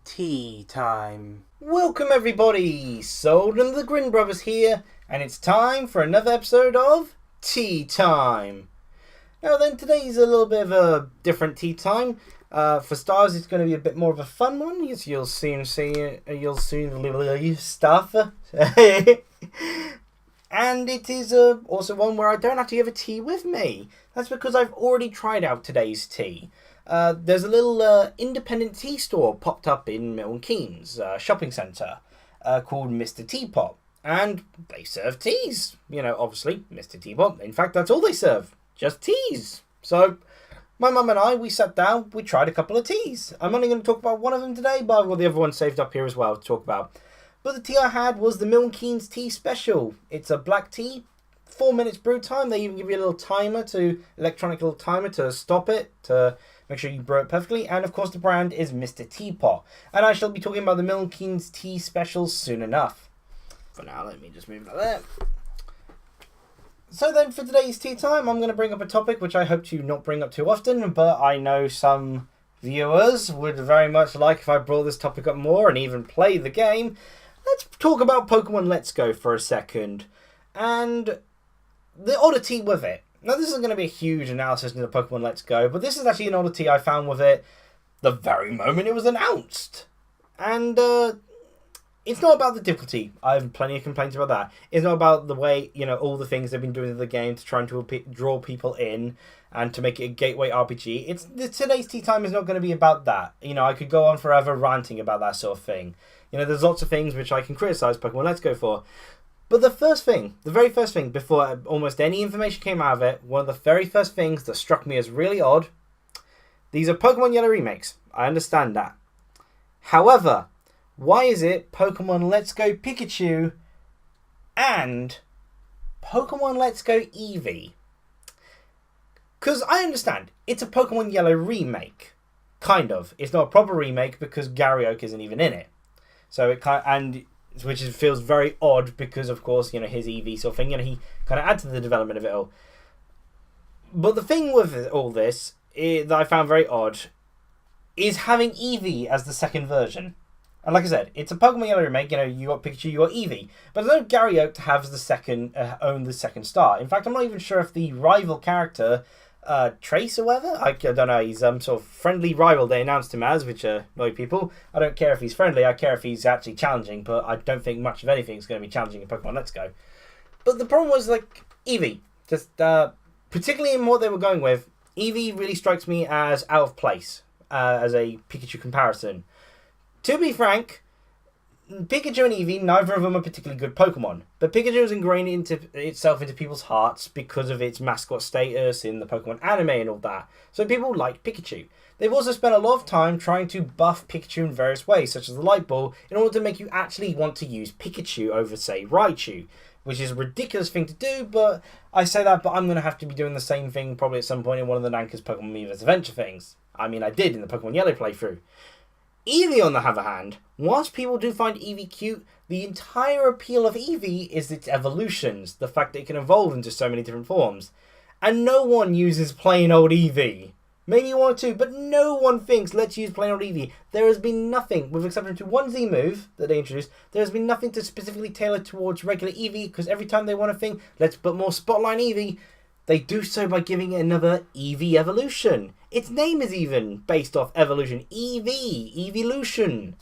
Tea time. Welcome everybody, Souldin and the Grin brothers here, and it's time for another episode of Tea Time. Now then, today's a little bit of a different tea time. For stars, it's going to be a bit more of a fun one. You'll soon see, you'll soon stuff. And it is also one where I don't actually have a tea with me. That's because I've already tried out today's tea. There's a little independent tea store popped up in Milton Keynes shopping centre called Mr. Teapot. And they serve teas. You know, obviously, Mr. Teapot. In fact, that's all they serve. Just teas. So, my mum and I, we sat down, we tried a couple of teas. I'm only going to talk about one of them today, but I've got the other one saved up here as well to talk about. But the tea I had was the Milton Keynes Tea Special. It's a black tea, 4 minutes brew time. They even give you a little timer electronic little timer to stop it, to make sure you brew it perfectly. And of course the brand is Mr. Teapot. And I shall be talking about the Milton Keynes Tea Special soon enough. For now, let me just move that there. So then for today's tea time, I'm going to bring up a topic which I hope to not bring up too often, but I know some viewers would very much like if I brought this topic up more and even play the game. Let's talk about Pokemon Let's Go for a second, and the oddity with it. Now, this isn't going to be a huge analysis into Pokemon Let's Go, but this is actually an oddity I found with it the very moment it was announced. And it's not about the difficulty. I have plenty of complaints about that. It's not about the way, all the things they've been doing in the game to try to draw people in and to make it a gateway RPG. Today's tea time is not going to be about that. I could go on forever ranting about that sort of thing. There's lots of things which I can criticise Pokemon Let's Go for. But the very first thing, before almost any information came out of it, one of the very first things that struck me as really odd, these are Pokemon Yellow remakes. I understand that. However, why is it Pokemon Let's Go Pikachu and Pokemon Let's Go Eevee? Because I understand, it's a Pokemon Yellow remake. Kind of. It's not a proper remake because Garyoke isn't even in it. So which feels very odd because, of course, his Eevee sort of thing, he kind of adds to the development of it all. But the thing with all this that I found very odd is having Eevee as the second version. And like I said, it's a Pokemon Yellow remake, you got Pikachu, you got Eevee. But there's no Garyoke to have own the second star. In fact, I'm not even sure if the rival character, Trace or whatever, I don't know, he's sort of friendly rival they announced him as, which annoy people. I don't care if he's friendly, I care if he's actually challenging, but I don't think much of anything is going to be challenging in Pokemon Let's Go. But the problem was, Eevee, just particularly in what they were going with, Eevee really strikes me as out of place as a Pikachu comparison. To be frank, Pikachu and Eevee, neither of them are particularly good Pokemon. But Pikachu has ingrained itself into people's hearts because of its mascot status in the Pokemon anime and all that. So people like Pikachu. They've also spent a lot of time trying to buff Pikachu in various ways, such as the Light Ball, in order to make you actually want to use Pikachu over, say, Raichu. Which is a ridiculous thing to do, but I say that, but I'm going to have to be doing the same thing probably at some point in one of the Nanka's Pokemon Miiverse Adventure things. I mean, I did in the Pokemon Yellow playthrough. Eevee, on the other hand, whilst people do find Eevee cute, the entire appeal of Eevee is its evolutions, the fact that it can evolve into so many different forms. And no one uses plain old Eevee. Maybe one or two, but no one thinks, let's use plain old Eevee. There has been nothing, with exception to one Z move that they introduced, there has been nothing to specifically tailor towards regular Eevee, because every time they want to think, let's put more spotlight on Eevee, they do so by giving it another Eevee evolution. Its name is even based off evolution. Eevee. Evolution.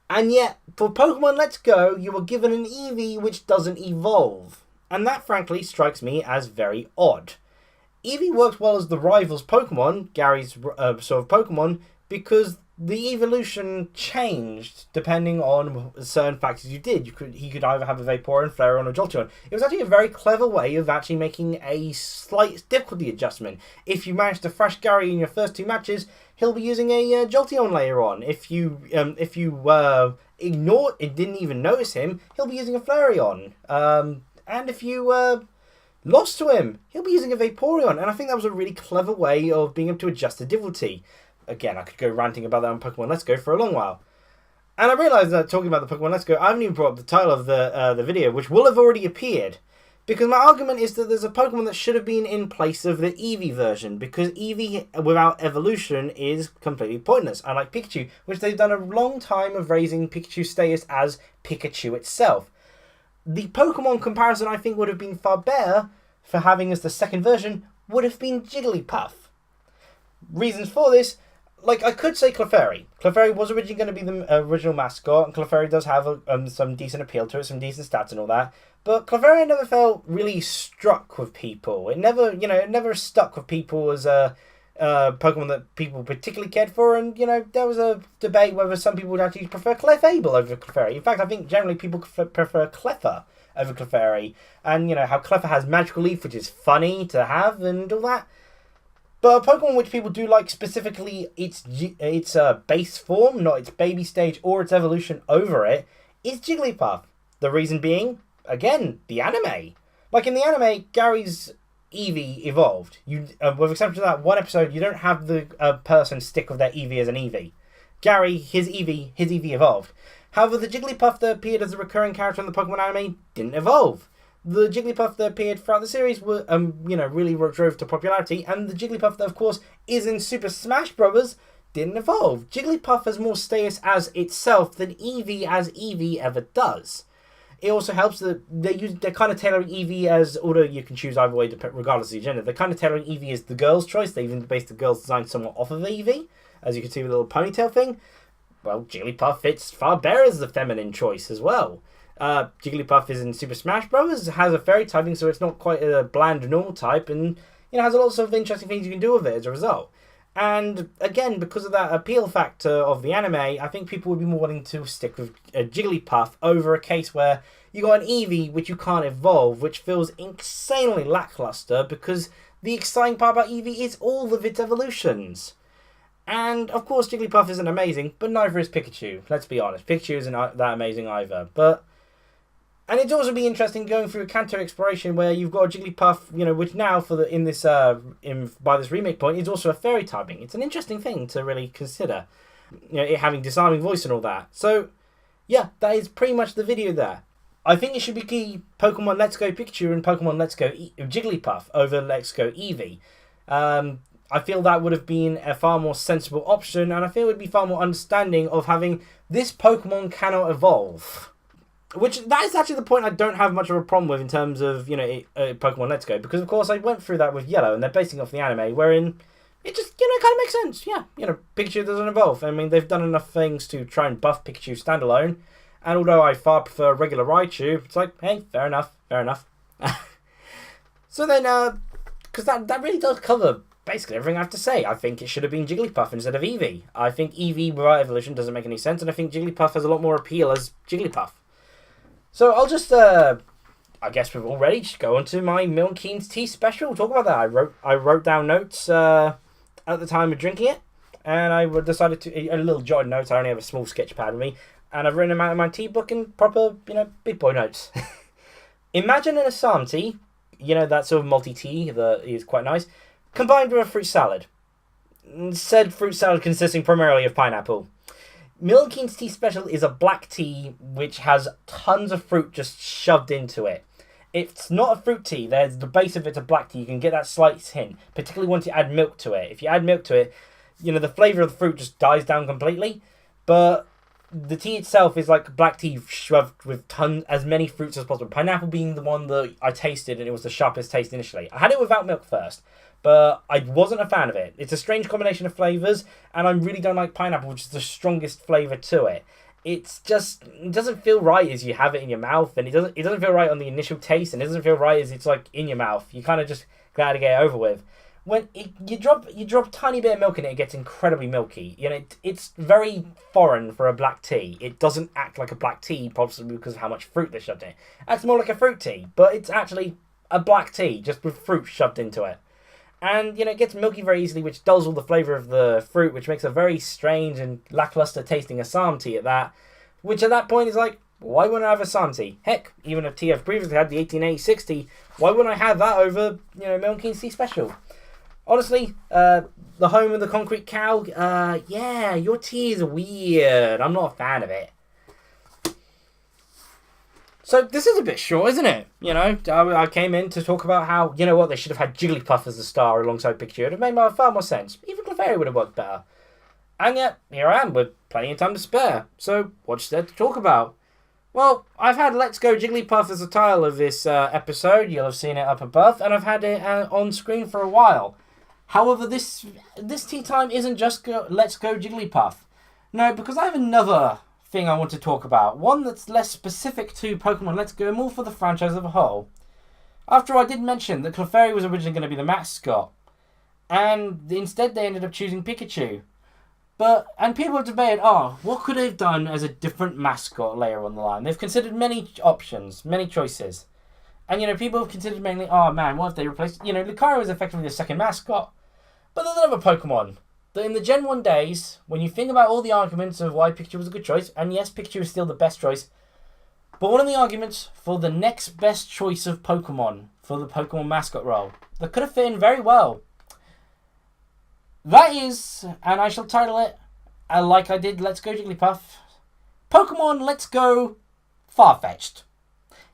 And yet, for Pokemon Let's Go, you were given an Eevee which doesn't evolve. And that, frankly, strikes me as very odd. Eevee works well as the rival's Pokemon, Gary's sort of Pokemon, because the evolution changed depending on certain factors you did. He could either have a Vaporeon, Flareon, or Jolteon. It was actually a very clever way of actually making a slight difficulty adjustment. If you manage to thrash Gary in your first two matches, he'll be using a Jolteon later on. If you ignored it, didn't even notice him, he'll be using a Flareon. And if you lost to him, he'll be using a Vaporeon. And I think that was a really clever way of being able to adjust the difficulty. Again, I could go ranting about that on Pokemon Let's Go for a long while. And I realised that talking about the Pokemon Let's Go, I haven't even brought up the title of the video, which will have already appeared. Because my argument is that there's a Pokemon that should have been in place of the Eevee version, because Eevee without evolution is completely pointless, unlike Pikachu, which they've done a long time of raising Pikachu's status as Pikachu itself. The Pokemon comparison I think would have been far better for having as the second version would have been Jigglypuff. Reasons for this, like I could say Clefairy. Clefairy was originally going to be the original mascot, and Clefairy does have some decent appeal to it, some decent stats and all that. But Clefairy never felt really struck with people. It never stuck with people as a Pokemon that people particularly cared for. And, there was a debate whether some people would actually prefer Clefable over Clefairy. In fact, I think generally people prefer Cleffa over Clefairy. And, how Cleffa has Magical Leaf, which is funny to have and all that. But a Pokemon which people do like specifically its base form, not its baby stage or its evolution over it, is Jigglypuff. The reason being, again, the anime. Like in the anime, Gary's Eevee evolved. With exception to that one episode, you don't have the person stick with their Eevee as an Eevee. Gary, his Eevee evolved. However, the Jigglypuff that appeared as a recurring character in the Pokemon anime didn't evolve. The Jigglypuff that appeared throughout the series were, really drove to popularity, and the Jigglypuff that, of course, is in Super Smash Bros. Didn't evolve. Jigglypuff has more status as itself than Eevee as Eevee ever does. It also helps that they're kind of tailoring Eevee as, although you can choose either way regardless of your gender, they're kind of tailoring Eevee as the girl's choice. They even based the girl's design somewhat off of Eevee, as you can see with the little ponytail thing. Well, Jigglypuff fits far better as the feminine choice as well. Jigglypuff is in Super Smash Bros. Has a fairy typing, so it's not quite a bland normal type, and has a lot of interesting things you can do with it as a result. And again, because of that appeal factor of the anime, I think people would be more willing to stick with a Jigglypuff over a case where you got an Eevee which you can't evolve, which feels insanely lackluster because the exciting part about Eevee is all of its evolutions. And of course, Jigglypuff isn't amazing, but neither is Pikachu. Let's be honest, Pikachu isn't that amazing either. And it'd also be interesting going through a Kanto exploration where you've got a Jigglypuff, which now by this remake point is also a fairy typing. It's an interesting thing to really consider, it having disarming voice and all that. So, yeah, that is pretty much the video there. I think it should be Pokemon Let's Go Pikachu and Pokemon Let's Go Jigglypuff over Let's Go Eevee. I feel that would have been a far more sensible option, and I feel it would be far more understanding of having this Pokemon cannot evolve. Which, that is actually the point I don't have much of a problem with in terms of, Pokemon Let's Go. Because, of course, I went through that with Yellow, and they're basing off the anime, wherein it just, kind of makes sense. Yeah, Pikachu doesn't evolve. I mean, they've done enough things to try and buff Pikachu standalone. And although I far prefer regular Raichu, it's like, hey, fair enough. So then, because that really does cover basically everything I have to say. I think it should have been Jigglypuff instead of Eevee. I think Eevee without evolution doesn't make any sense, and I think Jigglypuff has a lot more appeal as Jigglypuff. So I'll just, I guess we've already just go on to my Milton Keynes tea special. Talk about that. I wrote down notes at the time of drinking it, and I decided to a little jotted notes. I only have a small sketch pad with me, and I've written them out in my tea book in proper, big boy notes. Imagine an Assam tea, that sort of multi tea that is quite nice, combined with a fruit salad. Said fruit salad consisting primarily of pineapple. Milton Keynes Tea Special is a black tea which has tons of fruit just shoved into it. It's not a fruit tea. There's the base of it's a black tea. You can get that slight hint, particularly once you add milk to it. If you add milk to it, the flavour of the fruit just dies down completely. But the tea itself is like black tea shoved with as many fruits as possible. Pineapple being the one that I tasted, and it was the sharpest taste initially. I had it without milk first, but I wasn't a fan of it. It's a strange combination of flavours, and I really don't like pineapple, which is the strongest flavour to it. It doesn't feel right as you have it in your mouth, and it doesn't feel right on the initial taste, and it doesn't feel right as it's like in your mouth. You kind of just glad to get it over with. When you drop a tiny bit of milk in it, it gets incredibly milky. It's very foreign for a black tea. It doesn't act like a black tea, possibly because of how much fruit they shoved in it. It acts more like a fruit tea, but it's actually a black tea, just with fruit shoved into it. And, it gets milky very easily, which dulls all the flavour of the fruit, which makes a very strange and lacklustre tasting Assam tea at that. Which at that point is like, why wouldn't I have Assam tea? Heck, even a tea I've previously had, the 1886 tea, why wouldn't I have that over, Milton Keynes Tea Special? Honestly, the home of the concrete cow, yeah, your tea is weird. I'm not a fan of it. So this is a bit short, isn't it? You know, I came in to talk about how, you know what, they should have had Jigglypuff as the star alongside Pikachu. It would have made far more sense. Even Clefairy would have worked better. And yet, here I am with plenty of time to spare. So, what's there to talk about? Well, I've had Let's Go Jigglypuff as the title of this episode. You'll have seen it up above. And I've had it on screen for a while. However, this tea time isn't just Let's Go Jigglypuff. No, because I have another thing I want to talk about. One that's less specific to Pokemon Let's Go, more for the franchise as a whole. After all, I did mention that Clefairy was originally going to be the mascot. And instead they ended up choosing Pikachu. And people have debated, what could they have done as a different mascot later on the line? They've considered many options, many choices. And, you know, people have considered mainly, what if they replaced... You know, Lucario was effectively the second mascot. But there's another Pokemon that in the Gen 1 days, when you think about all the arguments of why Pikachu was a good choice, and yes, Pikachu is still the best choice, but one of the arguments for the next best choice of Pokemon for the Pokemon mascot role that could have fit in very well. That is, and I shall title it, like I did Let's Go Jigglypuff, Pokemon Let's Go Farfetch'd.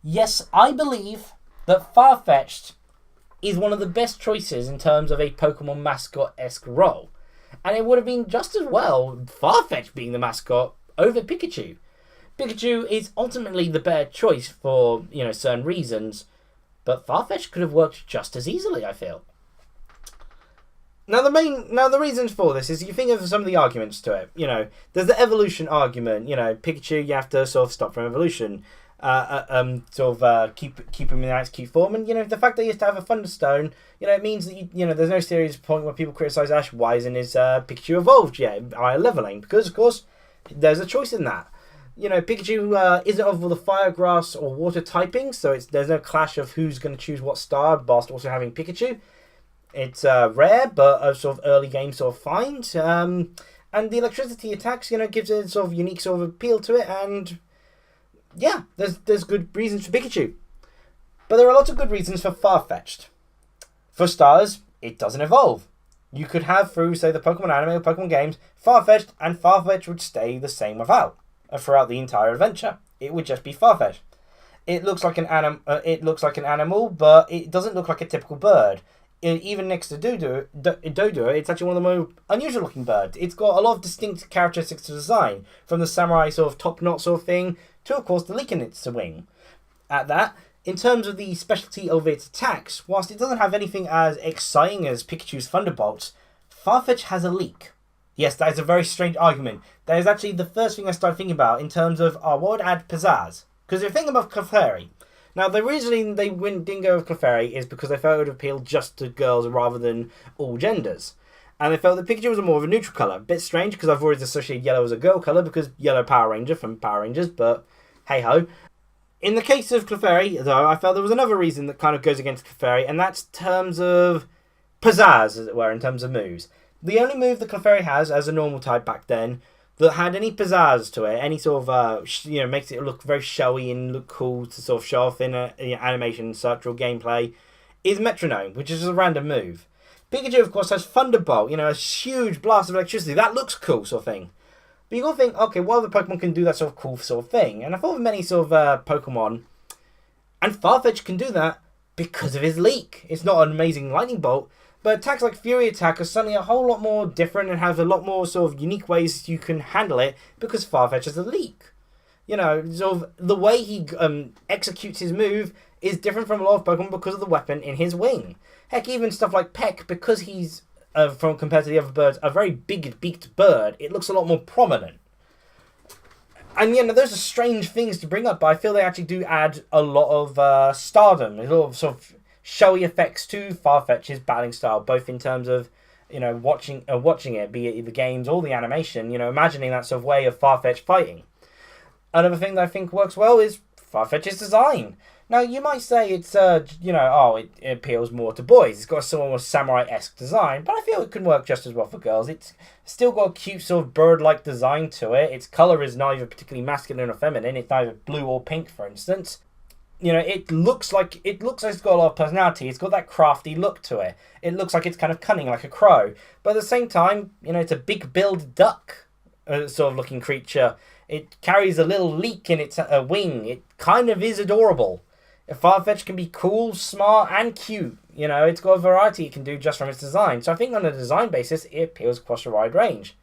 Yes, I believe that Farfetch'd is one of the best choices in terms of a Pokemon mascot-esque role. And it would have been just as well Farfetch'd being the mascot over Pikachu. Pikachu is ultimately the better choice for, you know, certain reasons, but Farfetch'd could have worked just as easily, I feel. Now the reasons for this is you think of some of the arguments to it. You know, there's the evolution argument. You know, Pikachu, you have to sort of stop from evolution. Keep him in its cute form, and you know the fact that he has to have a Thunderstone, you know, it means that you know there's no serious point where people criticise Ash. Why isn't his Pikachu evolved yet? Higher leveling, because of course there's a choice in that. You know, Pikachu isn't of the fire, grass, or water typing, so there's no clash of who's going to choose what star, whilst also having Pikachu. It's rare, but a sort of early game sort of find. And the electricity attacks, you know, gives it a sort of unique sort of appeal to it, and yeah, there's good reasons for Pikachu. But there are lots of good reasons for Farfetch'd. For starters, it doesn't evolve. You could have, through, say, the Pokemon anime or Pokemon games, Farfetch'd, and Farfetch'd would stay the same throughout the entire adventure. It would just be Farfetch'd. It looks like an animal, but it doesn't look like a typical bird. Even next to Doduo, it's actually one of the more unusual looking birds. It's got a lot of distinct characteristics to design, from the samurai sort of top knot sort of thing, to of course the leak in its wing. At that, in terms of the specialty of its attacks, whilst it doesn't have anything as exciting as Pikachu's Thunderbolts, Farfetch'd has a leak. Yes, that is a very strange argument. That is actually the first thing I started thinking about in terms of, what would add pizzazz? Because if you think about Clefairy, now the reason they didn't go with Clefairy is because they felt it would appeal just to girls rather than all genders. And they felt that Pikachu was more of a neutral colour. A bit strange because I've always associated yellow as a girl colour because yellow Power Ranger from Power Rangers, but hey ho. In the case of Clefairy, though, I felt there was another reason that kind of goes against Clefairy, and that's terms of pizzazz, as it were, in terms of moves. The only move that Clefairy has as a normal type back then that had any pizzazz to it, any sort of, makes it look very showy and look cool to sort of show off in animation and such, or gameplay, is Metronome, which is a random move. Pikachu, of course, has Thunderbolt, a huge blast of electricity. That looks cool, sort of thing. But you got to think, okay, what other Pokemon can do that sort of cool sort of thing? And I thought of many sort of Pokemon, and Farfetch'd can do that because of his leak. It's not an amazing lightning bolt, but attacks like Fury Attack are suddenly a whole lot more different and have a lot more sort of unique ways you can handle it because Farfetch'd has a leak. Sort of the way he executes his move is different from a lot of Pokemon because of the weapon in his wing. Heck, even stuff like Peck, because he's, compared to the other birds, a very big-beaked bird, it looks a lot more prominent. And, those are strange things to bring up, but I feel they actually do add a lot of stardom, a lot of sort of showy effects to Farfetch'd's battling style, both in terms of, watching it, be it the games or the animation, imagining that sort of way of Farfetch'd fighting. Another thing that I think works well is Farfetch'd's design. Now, you might say it's, it appeals more to boys. It's got a sort of samurai-esque design, but I feel it can work just as well for girls. It's still got a cute sort of bird-like design to it. Its colour is neither particularly masculine or feminine. It's neither blue or pink, for instance. It looks like it's got a lot of personality. It's got that crafty look to it. It looks like it's kind of cunning, like a crow. But at the same time, it's a big-billed duck sort of looking creature. It carries a little leak in its wing. It kind of is adorable. Farfetch'd can be cool, smart, and cute. You know, it's got a variety it can do just from its design. So I think on a design basis, it appeals across a wide range.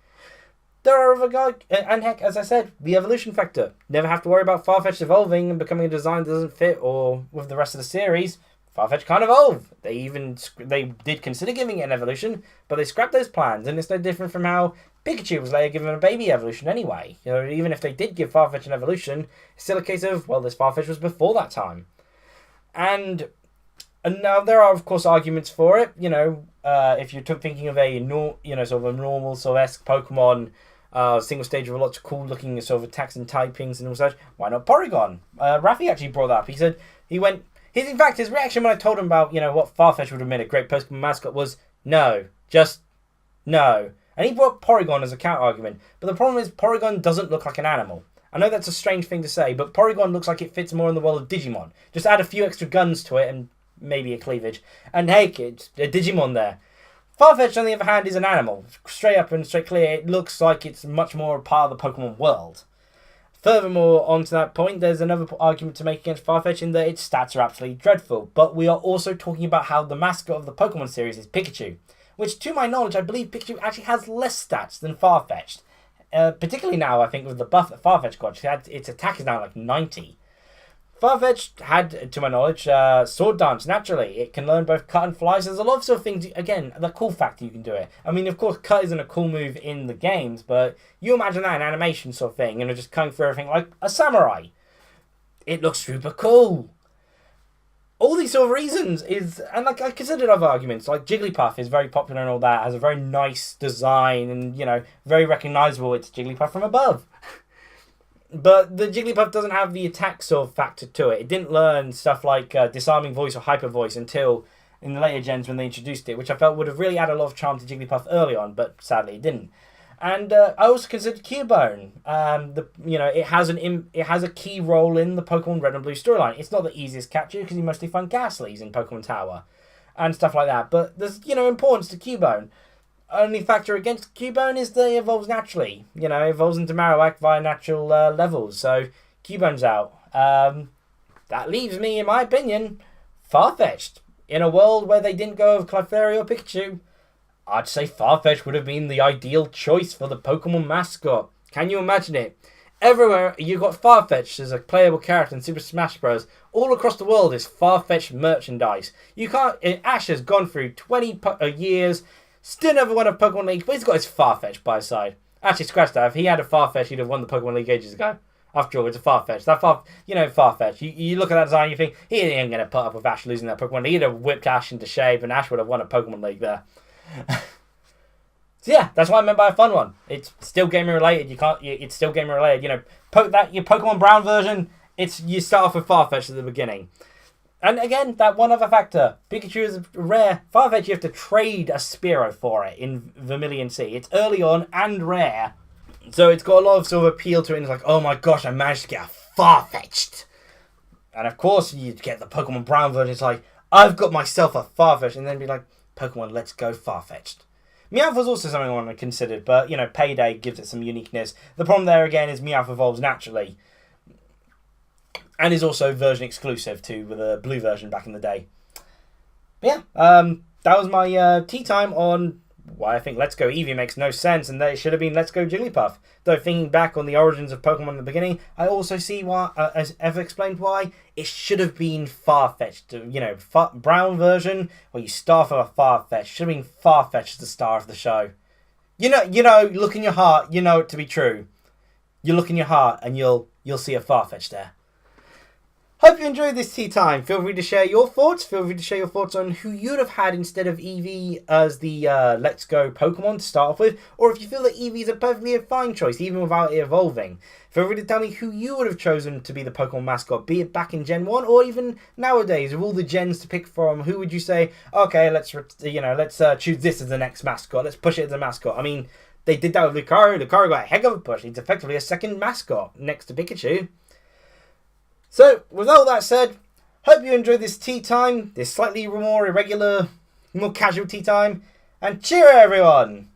There are other guys, and heck, as I said, the evolution factor. Never have to worry about Farfetch'd evolving and becoming a design that doesn't fit or with the rest of the series. Farfetch'd can't evolve. They did consider giving it an evolution, but they scrapped those plans, and it's no different from how Pikachu was later given a baby evolution anyway. You know, even if they did give Farfetch'd an evolution, it's still a case of, well, this Farfetch'd was before that time. And now there are, of course, arguments for it. You know, if you're thinking of a sort of a normal sort of esque Pokemon single stage with lots of cool looking sort of attacks and typings and all such, why not Porygon? Rafi actually brought that up. He said his reaction when I told him about what Farfetch'd would have made a great Pokemon mascot was no, just no. And he brought Porygon as a counter argument. But the problem is Porygon doesn't look like an animal. I know that's a strange thing to say, but Porygon looks like it fits more in the world of Digimon. Just add a few extra guns to it and maybe a cleavage. And hey, kids, a Digimon there. Farfetch'd, on the other hand, is an animal. Straight up and straight clear, it looks like it's much more a part of the Pokemon world. Furthermore, onto that point, there's another argument to make against Farfetch'd in that its stats are absolutely dreadful. But we are also talking about how the mascot of the Pokemon series is Pikachu. Which, to my knowledge, I believe Pikachu actually has less stats than Farfetch'd. Particularly now, I think, with the buff that Farfetch'd got, its attack is now like 90. Farfetch'd had, to my knowledge, sword dance naturally. It can learn both cut and fly, so there's a lot of sort of things, again, the cool factor you can do it. I mean, of course, cut isn't a cool move in the games, but you imagine that in animation sort of thing, just cutting through everything like a samurai. It looks super cool. All these sort of reasons and like I considered other arguments, like Jigglypuff is very popular and all that, has a very nice design and, very recognisable. It's Jigglypuff from above. But the Jigglypuff doesn't have the attack sort of factor to it. It didn't learn stuff like disarming voice or hyper voice until in the later gens when they introduced it, which I felt would have really added a lot of charm to Jigglypuff early on, but sadly it didn't. And I also considered Cubone. It has a key role in the Pokemon Red and Blue storyline. It's not the easiest capture because you mostly find Ghastlies in Pokemon Tower and stuff like that. But there's importance to Cubone. Only factor against Cubone is that it evolves naturally. It evolves into Marowak via natural levels. So Cubone's out. That leaves me, in my opinion, Farfetch'd. In a world where they didn't go with Clefairy or Pikachu, I'd say Farfetch'd would have been the ideal choice for the Pokemon mascot. Can you imagine it? Everywhere you got Farfetch'd as a playable character in Super Smash Bros. All across the world is Farfetch'd merchandise. You can't. Ash has gone through 20 years, still never won a Pokemon League, but he's got his Farfetch'd by his side. Actually, scratch that. If he had a Farfetch'd, he'd have won the Pokemon League ages ago. After all, it's a Farfetch'd. Farfetch'd. You look at that design, you think he ain't going to put up with Ash losing that Pokemon League. He'd have whipped Ash into shape, and Ash would have won a Pokemon League there. So yeah, that's what I meant by a fun one. It's still gaming related. It's still gaming related. Your Pokemon Brown version. You start off with Farfetch'd at the beginning, and again that one other factor. Pikachu is rare. Farfetch'd you have to trade a Spearow for it in Vermilion Sea. It's early on and rare, so it's got a lot of sort of appeal to it. And it's like, oh my gosh, I managed to get a Farfetch'd, and of course you get the Pokemon Brown version. It's like, I've got myself a Farfetch'd, and then be like, Pokemon, let's go Farfetch'd. Meowth was also something I wanted to consider, but, Payday gives it some uniqueness. The problem there, again, is Meowth evolves naturally. And is also version exclusive to the blue version back in the day. But yeah, that was my tea time on why I think Let's Go Eevee makes no sense, and that it should have been Let's Go Jigglypuff. Though thinking back on the origins of Pokemon in the beginning, I also see why, as Ever explained why, it should have been Farfetch'd. Brown version, where you start from a Farfetch'd. Should have been Farfetch'd as the star of the show. Look in your heart, you know it to be true. You look in your heart, and you'll see a Farfetch'd there. Hope you enjoyed this tea time. Feel free to share your thoughts. Feel free to share your thoughts on who you'd have had instead of Eevee as the Let's Go Pokemon to start off with. Or if you feel that Eevee is a perfectly fine choice, even without it evolving. Feel free to tell me who you would have chosen to be the Pokemon mascot, be it back in Gen 1 or even nowadays. With all the gens to pick from, who would you say, okay, let's choose this as the next mascot. Let's push it as a mascot. I mean, they did that with Lucario. Lucario got a heck of a push. It's effectively a second mascot next to Pikachu. So, with all that said, hope you enjoyed this tea time, this slightly more irregular, more casual tea time, and cheerio everyone!